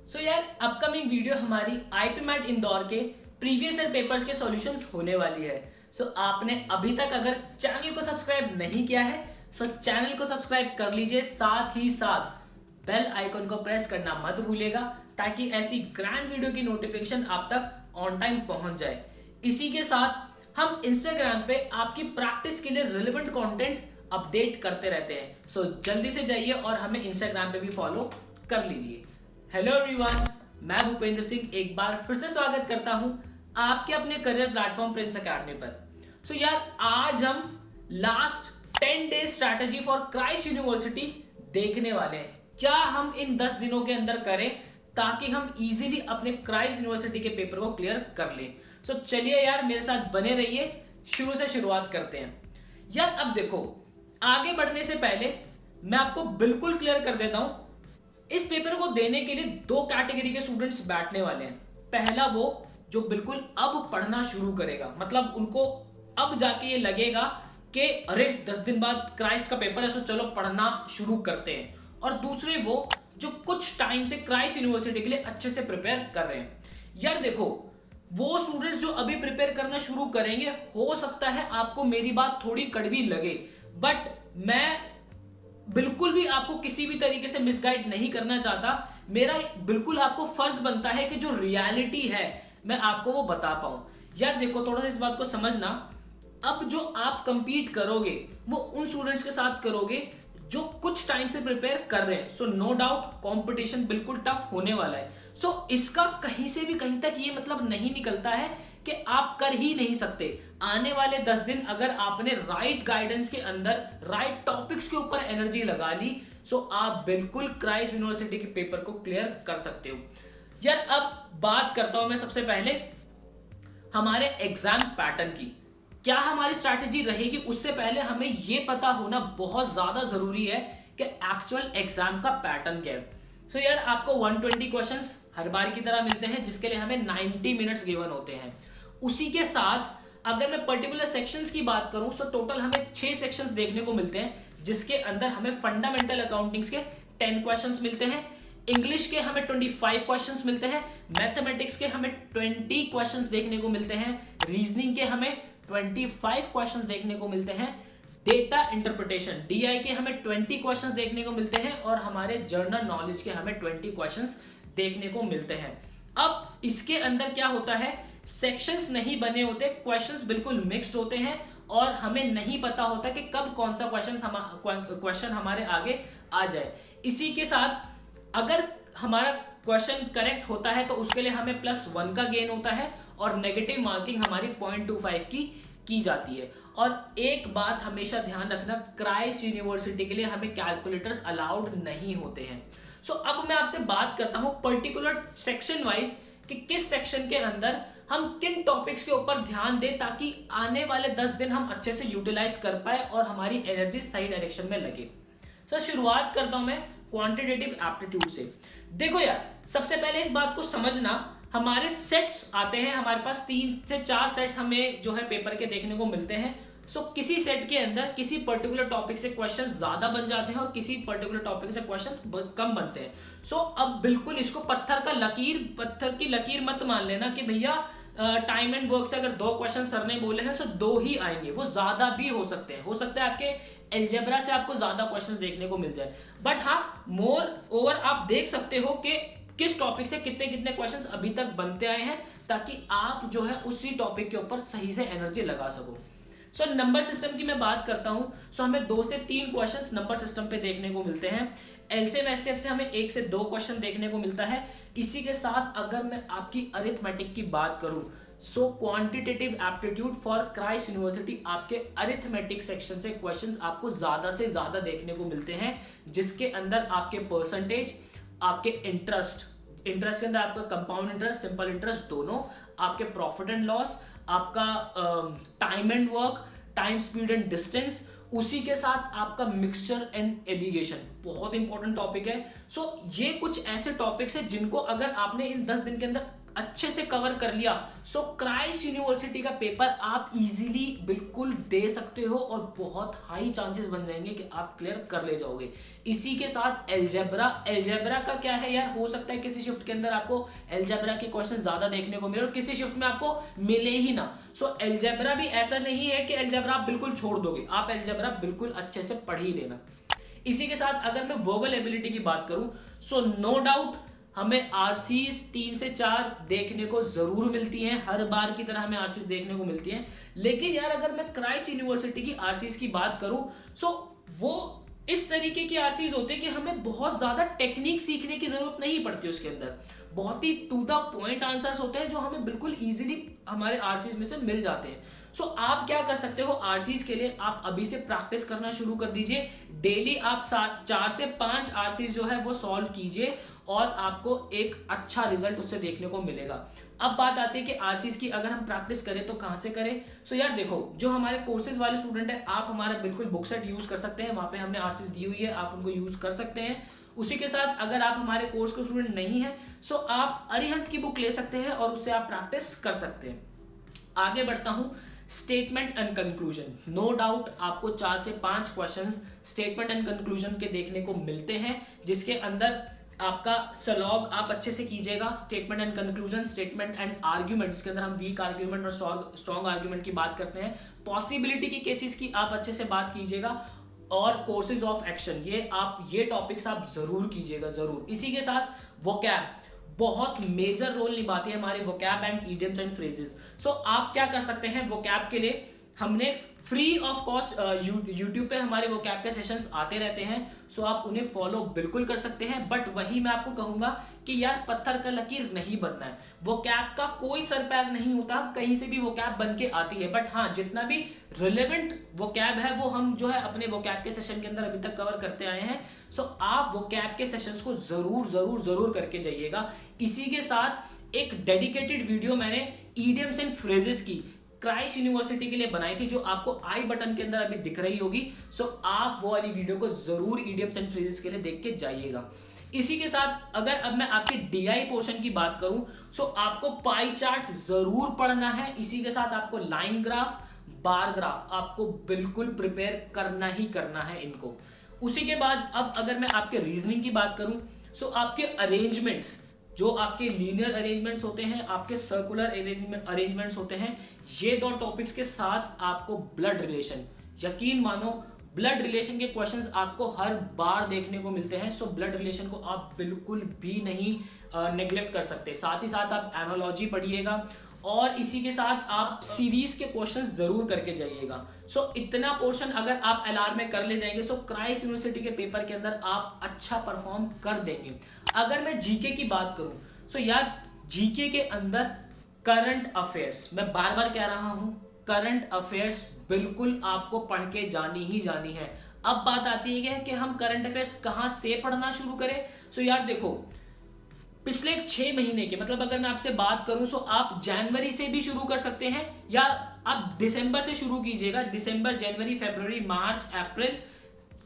यार upcoming video हमारी IP mat Indore के प्रीवियस ईयर पेपर्स के सॉल्यूशंस होने वाली है। आपने अभी तक अगर चैनल को सब्सक्राइब नहीं किया है चैनल को सब्सक्राइब कर लीजिए, साथ ही साथ बेल आइकन को प्रेस करना मत भूलिएगा ताकि ऐसी ग्रैंड वीडियो की नोटिफिकेशन आप तक ऑन टाइम पहुंच जाए। इसी के साथ हम इंस्टाग्राम पे आपकी प्रैक्टिस के लिए रिलेवेंट कंटेंट अपडेट करते रहते हैं। जल्दी से जाइए और हमें इंस्टाग्राम पे भी फॉलो कर लीजिए। हेलो एवरीवन, मैं भूपेंद्र सिंह एक बार फिर से स्वागत करता हूं आपके अपने करियर प्लेटफॉर्म प्रिंस अकेडमी पर। यार आज हम last 10 day strategy for Christ university देखने वाले हैं। क्या हम इन 10 दिनों के अंदर करें ताकि हम इजीली अपने क्राइस्ट यूनिवर्सिटी के पेपर को क्लियर कर लें। चलिए यार मेरे साथ बने रहिए, शुरू से शुरुआत करते हैं। यार अब देखो, आगे बढ़ने से पहले मैं आपको बिल्कुल क्लियर कर देता हूं, इस पेपर को देने के लिए दो कैटेगरी के स्टूडेंट्स बैठने वाले हैं। पहला वो जो बिल्कुल अब पढ़ना शुरू करेगा, मतलब उनको अब जाके ये लगेगा कि अरे 10 दिन बाद क्राइस्ट का पेपर है, चलो पढ़ना शुरू करते हैं। और दूसरे वो जो कुछ टाइम से क्राइस्ट यूनिवर्सिटी के लिए अच्छे से प्रिपेयर कर रहे हैं। यार देखो, वो स्टूडेंट्स जो अभी प्रिपेयर करना शुरू करेंगे, हो सकता है आपको मेरी बात थोड़ी कड़वी लगे, बट मैं बिल्कुल भी आपको किसी भी तरीके से मिसगाइड नहीं करना चाहता। मेरा बिल्कुल आपको फर्ज बनता है कि जो रियलिटी है मैं आपको वो बता पाऊं। यार देखो, थोड़ा सा इस बात को समझना, अब जो आप कंपीट करोगे वो उन स्टूडेंट्स के साथ करोगे जो कुछ टाइम से प्रिपेयर कर रहे हैं। नो डाउट कंपटीशन बिल्कुल टफ होने वाला है। इसका कहीं से भी कहीं तक ये मतलब नहीं निकलता है कि आप कर ही नहीं सकते। आने वाले 10 दिन अगर आपने राइट गाइडेंस के अंदर राइट टॉपिक्स के ऊपर एनर्जी लगा ली, आप बिल्कुल क्राइस्ट यूनिवर्सिटी के पेपर को क्लियर कर सकते हो। यार अब बात करता हूं मैं सबसे पहले हमारे एग्जाम पैटर्न की। क्या हमारी स्ट्रैटेजी रहेगी, उससे पहले हमें यह पता होना बहुत ज्यादा जरूरी है कि एक्चुअल एग्जाम का पैटर्न क्या है। यार आपको 120 क्वेश्चंस हर बार की तरह मिलते हैं, जिसके लिए हमें 90 मिनट्स गिवन होते हैं। उसी के साथ अगर मैं पर्टिकुलर सेक्शंस की बात करूं, टोटल हमें 6 सेक्शंस देखने को मिलते हैं, जिसके अंदर हमें फंडामेंटल अकाउंटिंग्स के 10 क्वेश्चंस मिलते हैं, इंग्लिश के हमें 25 क्वेश्चंस मिलते हैं, मैथमेटिक्स के हमें 20 क्वेश्चंस देखने को मिलते हैं, रीजनिंग के हमें 25 क्वेश्चंस देखने को मिलते हैं, डेटा इंटरप्रिटेशन DI के हमें 20 क्वेश्चंस देखने को मिलते हैं, और हमारे जर्नल नॉलेज के हमें 20 क्वेश्चंस देखने को मिलते हैं। अब इसके अंदर क्या होता है, सेक्शंस नहीं बने होते, क्वेश्चंस बिल्कुल मिक्स्ड होते हैं, और हमें नहीं पता होता कि कब कौन सा क्वेश्चन हमारे आगे आ जाए। इसी के साथ अगर हमारा क्वेश्चन करेक्ट होता है तो उसके लिए हमें +1 का गेन होता है, और नेगेटिव मार्किंग हमारी 0.25 की जाती है। और एक बात हमेशा ध्यान रखना, क्राइस्ट यूनिवर्सिटी के लिए हमें कैलकुलेटर्स अलाउड नहीं होते हैं। अब मैं आपसे बात करता हूं पर्टिकुलर सेक्शन वाइज कि किस सेक्शन के अंदर हम किन टॉपिक्स के ऊपर ध्यान दें ताकि आने वाले 10 दिन हम अच्छे से यूटिलाइज कर पाए और हमारी एनर्जी सही डायरेक्शन में लगे। शुरुआत करता हूं मैं क्वांटिटेटिव एप्टीट्यूड से। देखो यार, सबसे पहले इस बात को समझना, हमारे सेट्स आते हैं, हमारे पास 3 से 4 सेट्स हमें जो है पेपर के देखने को मिलते हैं। किसी सेट के अंदर किसी पर्टिकुलर टॉपिक से क्वेश्चन ज्यादा बन जाते हैं और किसी पर्टिकुलर टॉपिक से क्वेश्चन कम बनते हैं। अब बिल्कुल इसको पत्थर की लकीर मत मान लेना कि भैया टाइम एंड वर्क से अगर 2 क्वेश्चन सर ने बोले हैं 2 ही आएंगे, वो ज्यादा भी हो सकते हैं। हो सकता है आपके एल्जेब्रा से आपको ज्यादा क्वेश्चंस देखने को मिल जाए, बट हाँ, मोर ओवर आप देख सकते हो कि किस टॉपिक से कितने कितने क्वेश्चंस अभी तक बनते आए हैं, ताकि आप जो है उसी टॉपिक के ऊपर सही से एनर्जी लगा सको। नंबर सिस्टम की मैं बात करता हूं, हमें 2 से 3 क्वेश्चंस नंबर सिस्टम पे देखने को मिलते हैं। एलसीएम एचसीएफ से हमें 1 से 2 क्वेश्चन देखने को मिलता है। इसी के साथ अगर मैं आपकी अरिथमेटिक की बात करूं, quantitative aptitude for Christ university, आपके अरिथमेटिक सेक्शन से क्वेश्चंस आपको ज्यादा से ज्यादा देखने को मिलते हैं, जिसके अंदर आपके परसेंटेज, आपके इंटरेस्ट के अंदर आपका कंपाउंड इंटरेस्ट, सिंपल इंटरेस्ट दोनों, आपके प्रॉफिट एंड लॉस, आपका time and work, time speed and distance, उसी के साथ आपका मिक्सचर एंड एलिगेशन, बहुत इंपॉर्टेंट टॉपिक है। ये कुछ ऐसे टॉपिक्स हैं जिनको अगर आपने इन 10 दिन के अंदर अच्छे से कवर कर लिया, सो क्राइस्ट यूनिवर्सिटी का पेपर आप इजीली बिल्कुल दे सकते हो और बहुत हाई चांसेस बन जाएंगे कि आप क्लियर कर ले जाओगे। इसी के साथ एल्जेब्रा का क्या है यार, हो सकता है किसी शिफ्ट के अंदर आपको एल्जेब्रा के क्वेश्चन ज्यादा देखने को मिले और किसी शिफ्ट में आपको मिले ही ना। सो एल्जेब्रा भी ऐसा नहीं है कि एल्जेब्रा आप बिल्कुल छोड़ दोगे, आप एल्जेब्रा बिल्कुल अच्छे से पढ़ ही लेना। इसी के साथ अगर मैं वर्बल एबिलिटी की बात करूं, सो नो डाउट हमें आरसीज 3 से 4 देखने को जरूर मिलती हैं, हर बार की तरह हमें आरसीज देखने को मिलती हैं। लेकिन यार अगर मैं क्राइस्ट यूनिवर्सिटी की आरसीज की बात करूं, सो वो इस तरीके की आरसीज होते हैं कि हमें बहुत ज्यादा टेक्निक सीखने की जरूरत नहीं पड़ती, उसके अंदर बहुत ही टू द पॉइंट आंसर्स होते हैं जो हमें बिल्कुल इजीली हमारे आरसीज में से मिल जाते हैं। सो आप क्या कर सकते हो आरसीज के लिए, आप अभी से प्रैक्टिस करना शुरू कर दीजिए। डेली आप 4 से 5 आरसीज जो है वो सॉल्व कीजिए और आपको एक अच्छा रिजल्ट उससे देखने को मिलेगा। अब बात आती है कि आरसीज की अगर हम प्रैक्टिस करें तो कहां से करें। सो यार देखो, जो हमारे कोर्सेज वाले स्टूडेंट है, आप हमारा बिल्कुल बुक सेट यूज कर सकते हैं, वहां पे हमने आरसीज दी हुई है, आप उनको यूज कर सकते हैं। उसी के साथ अगर आप हमारे कोर्स के स्टूडेंट नहीं है, सो आप अरिहंत की बुक ले सकते हैं और उससे आप प्रैक्टिस कर सकते हैं। आगे बढ़ता हूं, statement and conclusion. No doubt आपको 4 से 5 क्वेश्चंस स्टेटमेंट एंड कंक्लूजन के देखने को मिलते हैं, जिसके अंदर आपका सलॉग आप अच्छे से कीजिएगा। Statement and conclusion, statement and argument, इसके अंदर हम वीक आर्ग्यूमेंट और स्ट्रॉन्ग आर्ग्यूमेंट की बात करते हैं। पॉसिबिलिटी की केसेस की आप अच्छे से बात कीजिएगा और कोर्सेज ऑफ एक्शन, ये टॉपिक्स आप जरूर कीजिएगा, जरूर। इसी के साथ वोकैब बहुत मेजर रोल निभाती है हमारे vocab and idioms and phrases. So आप क्या कर सकते हैं वोकैब के लिए, हमने फ्री ऑफ कॉस्ट यूट्यूब पे हमारे वोकैब के सेशंस आते रहते हैं, सो आप उन्हें फॉलो बिल्कुल कर सकते हैं। बट वही मैं आपको कहूंगा कि यार पत्थर का लकीर नहीं बनना है, वोकैब का कोई सर पैर नहीं होता, कहीं से भी वोकैब बन के आती है। बट हाँ, जितना भी रिलेवेंट वोकैब है वो हम जो है अपने वोकैब के सेशन के अंदर अभी तक कवर करते आए हैं। सो आप वोकैब के सेशंस को जरूर जरूर जरूर करके जाइएगा। इसी के साथ एक डेडिकेटेड वीडियो मैंने ईडियम्स एंड फ्रेजेस की क्राइस्ट यूनिवर्सिटी के लिए बनाई थी, जो आपको आई बटन के अंदर अभी दिख रही होगी। सो आप वो वाली वीडियो को जरूर ईडियम्स एंड फ्रेजेस के लिए देख के जाइएगा। इसी के साथ अगर अब मैं आपके डीआई पोर्शन की बात करूं, सो आपको पाई चार्ट जरूर पढ़ना है। इसी के साथ आपको लाइन ग्राफ, बार ग्राफ आपको बिल्कुल प्रिपेयर करना ही करना है इनको। उसी के बाद अब अगर मैं आपके रीजनिंग की बात करूं, सो आपके अरेंजमेंट्स, जो आपके लीनियर अरेंजमेंट्स होते हैं, आपके सर्कुलर अरेंजमेंट्स होते हैं, ये 2 टॉपिक्स के साथ आपको ब्लड रिलेशन, यकीन मानो ब्लड रिलेशन के क्वेश्चंस आपको हर बार देखने को मिलते हैं। सो ब्लड रिलेशन को आप बिल्कुल भी नहीं नेग्लेक्ट कर सकते। साथ ही साथ आप एनालॉजी पढ़िएगा और इसी के साथ आप सीरीज के क्वेश्चंस जरूर करके जाइएगा। सो इतना पोर्शन अगर आप एलआर में कर ले जाएंगे, सो क्राइस्ट यूनिवर्सिटी के पेपर के अंदर आप अच्छा परफॉर्म कर देंगे। अगर मैं जीके की बात करूं, सो यार जीके के अंदर करंट अफेयर्स, मैं बार बार कह रहा हूं, करंट अफेयर्स बिल्कुल आपको पढ़ के जानी ही जानी है। अब बात आती है कि हम करंट अफेयर्स कहां से पढ़ना शुरू करें। सो यार देखो, पिछले 6 महीने के, मतलब अगर मैं आपसे बात करूं, सो आप जनवरी से भी शुरू कर सकते हैं या आप दिसंबर से शुरू कीजिएगा। दिसंबर, जनवरी, फरवरी, मार्च, अप्रैल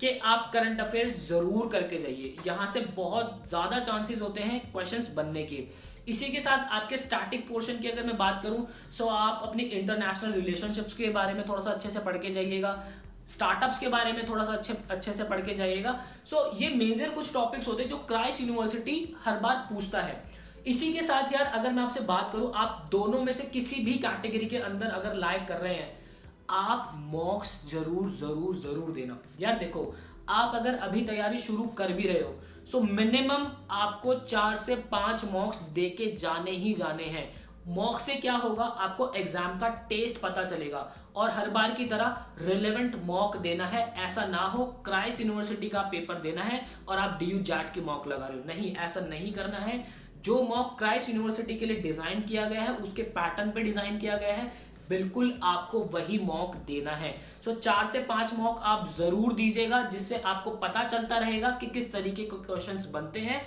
के आप करंट अफेयर्स जरूर करके जाइए। यहां से बहुत ज्यादा चांसेस होते हैं क्वेश्चंस बनने के। इसी के साथ आपके स्टैटिक पोर्शन की अगर मैं बात करूं, सो आप अपनी इंटरनेशनल रिलेशनशिप्स के बारे में थोड़ा सा अच्छे से पढ़ के जाइएगा, स्टार्टअप्स के बारे में थोड़ा सा अच्छे से पढ़ के जाइएगा। सो ये मेजर कुछ टॉपिक्स होते हैं जो क्राइस्ट यूनिवर्सिटी हर बार पूछता है। इसी के साथ यार अगर मैं आपसे बात करूं, आप दोनों में से किसी भी कैटेगरी के अंदर अगर लाइक कर रहे हैं, आप मॉक्स जरूर जरूर जरूर देना। यार देखो, आप अगर अभी तैयारी शुरू कर भी रहे हो, सो मिनिमम आपको 4 से 5 मॉक्स दे के जाने ही जाने हैं। मॉक से क्या होगा, आपको एग्जाम का टेस्ट पता चलेगा और हर बार की तरह रिलेवेंट मॉक देना है। ऐसा ना हो क्राइस्ट यूनिवर्सिटी का पेपर देना है और आप डीयू जैट की मॉक लगा रहे हो, नहीं, ऐसा नहीं करना है। जो मॉक क्राइस्ट यूनिवर्सिटी के लिए डिजाइन किया गया है, उसके पैटर्न पे डिजाइन किया गया है, बिल्कुल आपको वही मॉक देना है। सो 4 से 5 मॉक आप जरूर दीजिएगा, जिससे आपको पता चलता रहेगा कि किस तरीके के क्वेश्चंस बनते हैं,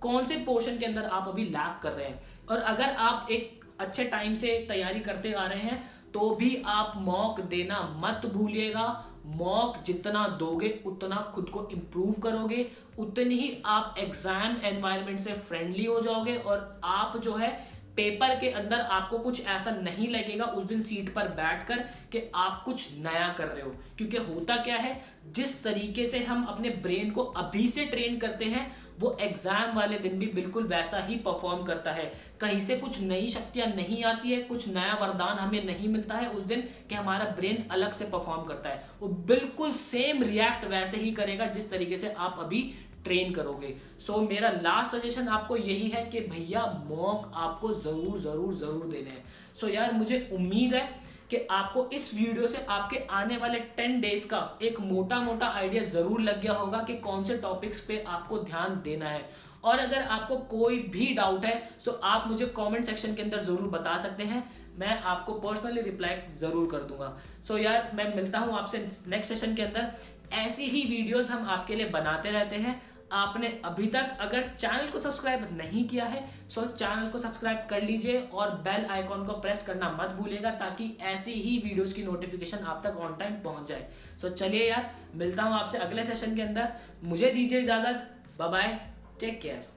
कौन से पोर्शन के अंदर आप अभी लैग कर रहे हैं। और अगर आप एक अच्छे टाइम से तैयारी करते आ रहे हैं, तो भी आप मॉक देना मत भूलिएगा। मॉक जितना दोगे उतना खुद को इंप्रूव करोगे, उतनी ही आप एग्जाम एनवायरनमेंट से फ्रेंडली हो जाओगे और आप जो है पेपर के अंदर आपको कुछ ऐसा नहीं लगेगा उस दिन सीट पर बैठकर कि आप कुछ नया कर रहे हो। क्योंकि होता क्या है, जिस तरीके से हम अपने ब्रेन को अभी से ट्रेन करते हैं वो एग्जाम वाले दिन भी बिल्कुल वैसा ही परफॉर्म करता है। कहीं से कुछ नई शक्तियां नहीं आती है, कुछ नया वरदान हमें नहीं मिलता है उस दिन कि हमारा ब्रेन अलग से परफॉर्म करता है। वो बिल्कुल सेम रिएक्ट वैसे ही करेगा जिस तरीके से आप अभी ट्रेन करोगे। सो मेरा लास्ट सजेशन आपको यही है कि भैया मॉक आपको जरूर जरूर जरूर देने हैं। सो यार मुझे उम्मीद है कि आपको इस वीडियो से आपके आने वाले 10 डेज का एक मोटा मोटा आइडिया जरूर लग गया होगा कि कौन से टॉपिक्स पे आपको ध्यान देना है। और अगर आपको कोई भी डाउट है सो आप मुझे कमेंट सेक्शन के अंदर जरूर बता सकते हैं, मैं आपको पर्सनली रिप्लाई जरूर कर दूंगा। सो यार मैं मिलता हूं आपसे नेक्स्ट सेशन के अंदर। ऐसी ही वीडियोस हम आपके लिए बनाते रहते हैं। आपने अभी तक अगर चैनल को सब्सक्राइब नहीं किया है सो चैनल को सब्सक्राइब कर लीजिए और बेल आइकॉन को प्रेस करना मत भूलिएगा ताकि ऐसी ही वीडियोस की नोटिफिकेशन आप तक ऑन टाइम पहुंच जाए। सो चलिए यार मिलता हूं आपसे अगले सेशन के अंदर। मुझे दीजिए इजाजत, बाय बाय, टेक केयर।